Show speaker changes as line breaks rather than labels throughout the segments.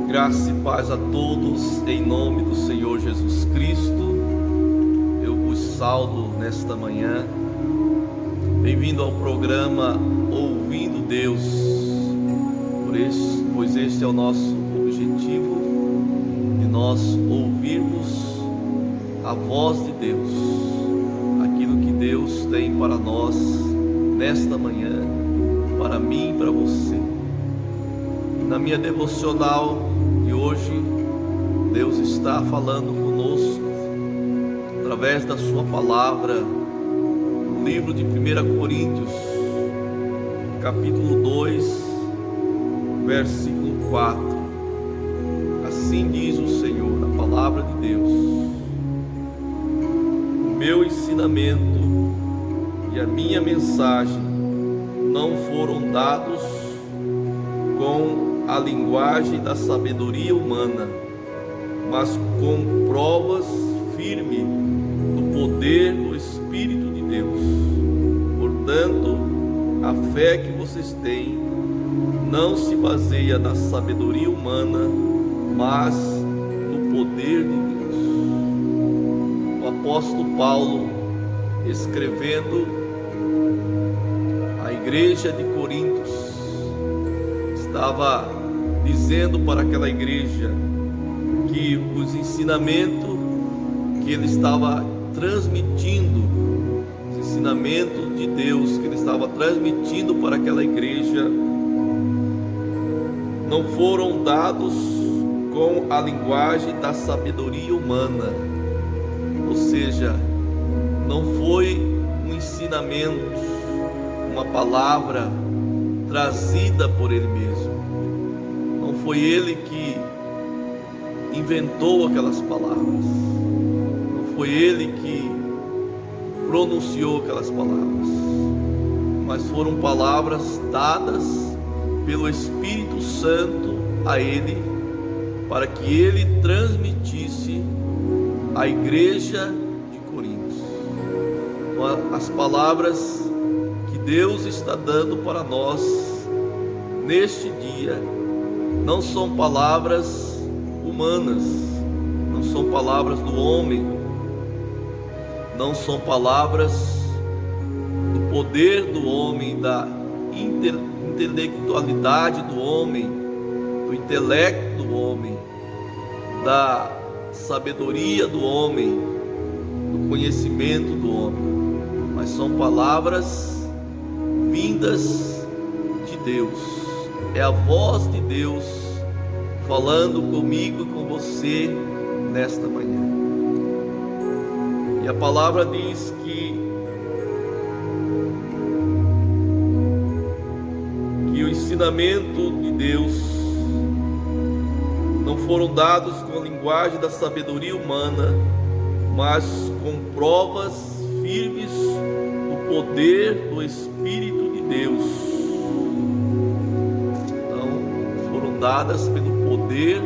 Graça e paz a todos, em nome do Senhor Jesus Cristo. Eu vos saúdo nesta manhã. Bem-vindo ao programa Ouvindo Deus, pois este é o nosso objetivo, de nós ouvirmos a voz de Deus, aquilo que Deus tem para nós nesta manhã, para mim e para você. Na minha devocional de hoje, Deus está falando conosco através da sua palavra, no livro de 1 Coríntios, capítulo 2, versículo 4. Assim diz o Senhor, a palavra de Deus: o meu ensinamento e a minha mensagem não foram dados com a linguagem da sabedoria humana, mas com provas firmes do poder do Espírito de Deus. Portanto, a fé que vocês têm não se baseia na sabedoria humana, mas no poder de Deus. O apóstolo Paulo, escrevendo à igreja de Coríntios, estava dizendo para aquela igreja que os ensinamentos que ele estava transmitindo, os ensinamentos de Deus que ele estava transmitindo para aquela igreja, não foram dados com a linguagem da sabedoria humana, ou seja, não foi um ensinamento, uma palavra trazida por ele mesmo. Não foi ele que inventou aquelas palavras, não foi ele que pronunciou aquelas palavras, mas foram palavras dadas pelo Espírito Santo a ele, para que ele transmitisse à igreja de Coríntios. As palavras que Deus está dando para nós neste dia não são palavras humanas, não são palavras do homem, não são palavras do poder do homem, da intelectualidade do homem, do intelecto do homem, da sabedoria do homem, do conhecimento do homem, mas são palavras vindas de Deus. É a voz de Deus falando comigo e com você nesta manhã. E a palavra diz que o ensinamento de Deus não foram dados com a linguagem da sabedoria humana, mas com provas firmes do poder do Espírito de Deus. Dadas pelo poder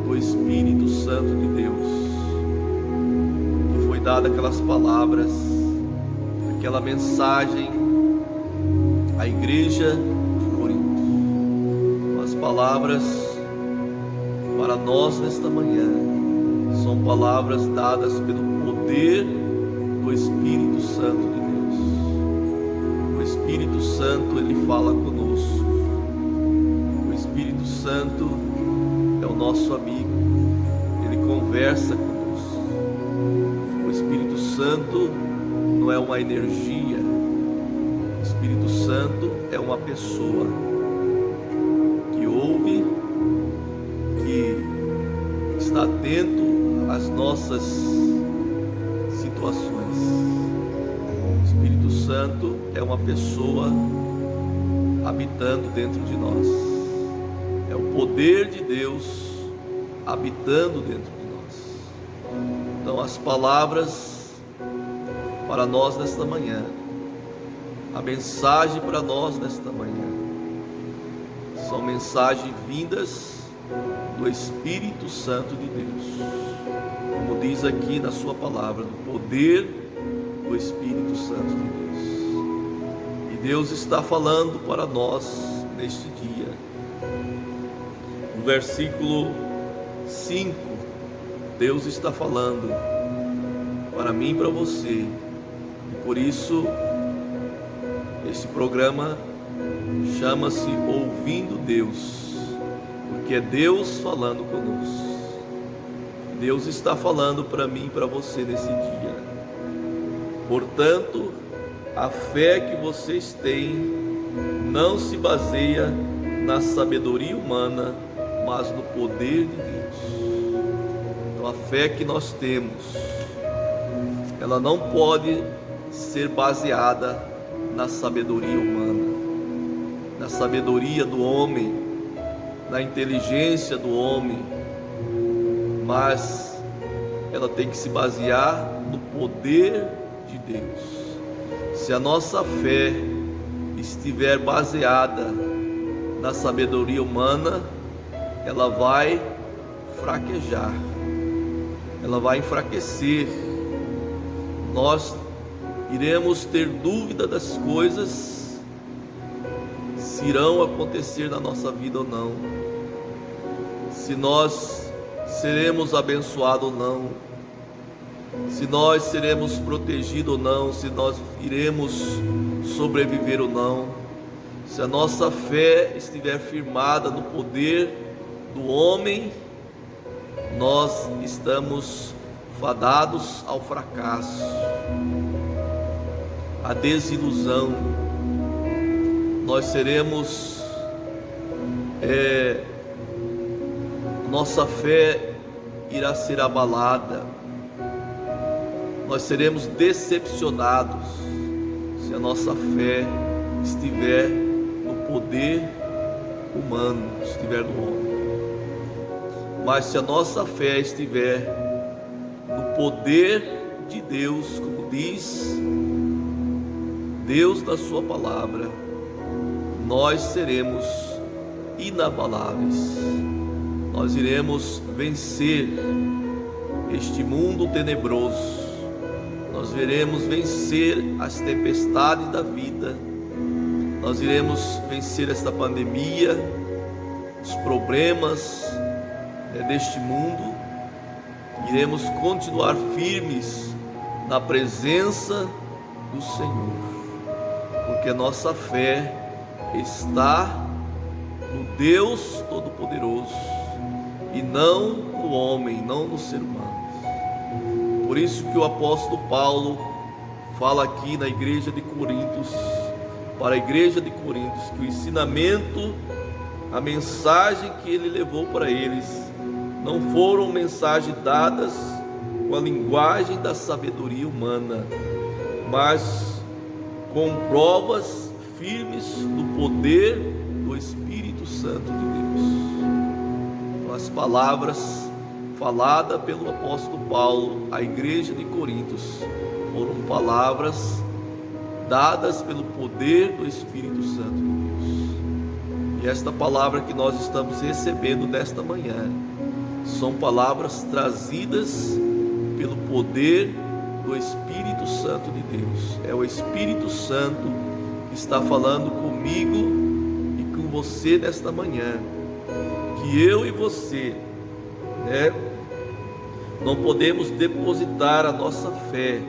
do Espírito Santo de Deus, que foi dada aquelas palavras, aquela mensagem à igreja de Corinto. As palavras para nós nesta manhã são palavras dadas pelo poder do Espírito Santo de Deus. O Espírito Santo, ele fala conosco. O Espírito Santo é o nosso amigo, ele conversa conosco. O Espírito Santo não é uma energia, o Espírito Santo é uma pessoa que ouve, que está atento às nossas situações. O Espírito Santo é uma pessoa habitando dentro de nós. É o poder de Deus habitando dentro de nós. Então, as palavras para nós nesta manhã, a mensagem para nós nesta manhã, são mensagens vindas do Espírito Santo de Deus, como diz aqui na sua palavra, do poder do Espírito Santo de Deus. E Deus está falando para nós neste dia, No versículo 5, Deus está falando para mim e para você, e por isso esse programa chama-se Ouvindo Deus, porque é Deus falando conosco. Deus está falando para mim e para você nesse dia. Portanto, a fé que vocês têm não se baseia na sabedoria humana, mas no poder de Deus. Então, a fé que nós temos, ela não pode ser baseada na sabedoria humana, na sabedoria do homem, na inteligência do homem, mas ela tem que se basear no poder de Deus. Se a nossa fé estiver baseada na sabedoria humana, ela vai fraquejar, ela vai enfraquecer. Nós iremos ter dúvida das coisas, se irão acontecer na nossa vida ou não, se nós seremos abençoados ou não, se nós seremos protegidos ou não, se nós iremos sobreviver ou não. Se a nossa fé estiver firmada no poder do homem, nós estamos fadados ao fracasso, à desilusão. Nós seremos, nossa fé irá ser abalada, nós seremos decepcionados se a nossa fé estiver no poder humano, estiver no homem. Mas se a nossa fé estiver no poder de Deus, como diz Deus na sua palavra, nós seremos inabaláveis. Nós iremos vencer este mundo tenebroso. Nós iremos vencer as tempestades da vida. Nós iremos vencer esta pandemia, os problemas deste mundo. Iremos continuar firmes na presença do Senhor, porque nossa fé está no Deus Todo-Poderoso e não no homem, não no ser humano. Por isso que o apóstolo Paulo fala aqui na igreja de Coríntios, para a igreja de Coríntios, que o ensinamento, a mensagem que ele levou para eles, não foram mensagens dadas com a linguagem da sabedoria humana, mas com provas firmes do poder do Espírito Santo de Deus. As palavras faladas pelo apóstolo Paulo à igreja de Coríntios foram palavras dadas pelo poder do Espírito Santo de Deus. E esta palavra que nós estamos recebendo nesta manhã são palavras trazidas pelo poder do Espírito Santo de Deus. É o Espírito Santo que está falando comigo e com você nesta manhã, que eu e você, não podemos depositar a nossa fé,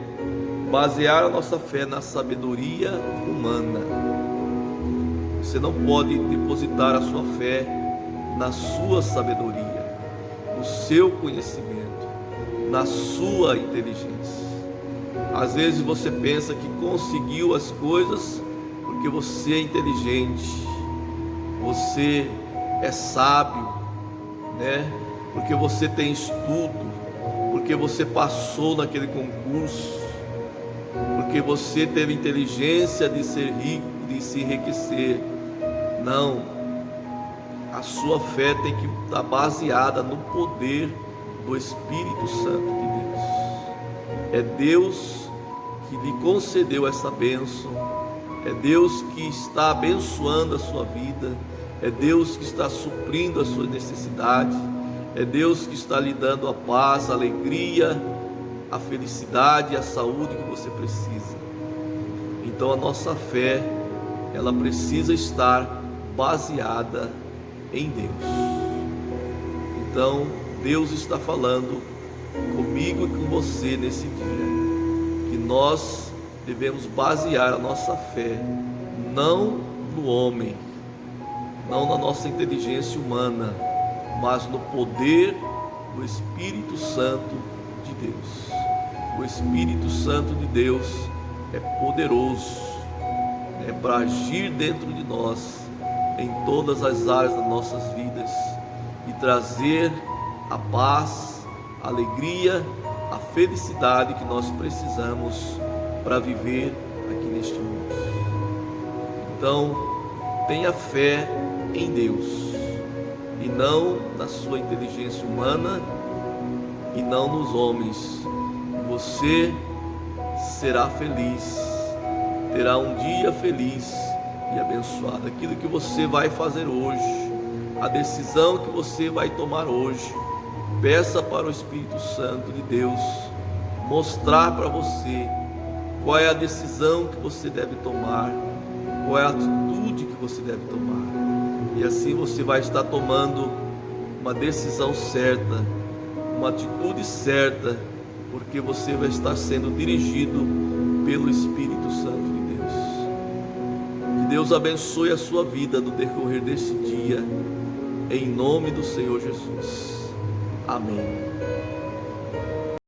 basear a nossa fé na sabedoria humana. Você não pode depositar a sua fé na sua sabedoria, no seu conhecimento, na sua inteligência. Às vezes você pensa que conseguiu as coisas porque você é inteligente, você é sábio, porque você tem estudo, porque você passou naquele concurso, porque você teve inteligência de ser rico, de se enriquecer. Não, a sua fé tem que estar baseada no poder do Espírito Santo de Deus. É Deus que lhe concedeu essa bênção, é Deus que está abençoando a sua vida, é Deus que está suprindo a sua necessidade, é Deus que está lhe dando a paz, a alegria, a felicidade, a saúde que você precisa. Então a nossa fé, ela precisa estar baseada em Deus. Então, Deus está falando comigo e com você nesse dia, que nós devemos basear a nossa fé não no homem, não na nossa inteligência humana, mas no poder do Espírito Santo de Deus. O Espírito Santo de Deus é poderoso, para agir dentro de nós, em todas as áreas das nossas vidas, e trazer a paz, a alegria, a felicidade que nós precisamos para viver aqui neste mundo. Então, tenha fé em Deus, e não na sua inteligência humana, e não nos homens. Você será feliz, terá um dia feliz e abençoado. Aquilo que você vai fazer hoje, a decisão que você vai tomar hoje, peça para o Espírito Santo de Deus mostrar para você qual é a decisão que você deve tomar, qual é a atitude que você deve tomar, e assim você vai estar tomando uma decisão certa, uma atitude certa, porque você vai estar sendo dirigido pelo Espírito Santo de Deus. Que Deus abençoe a sua vida no decorrer desse dia, em nome do Senhor Jesus. Amém.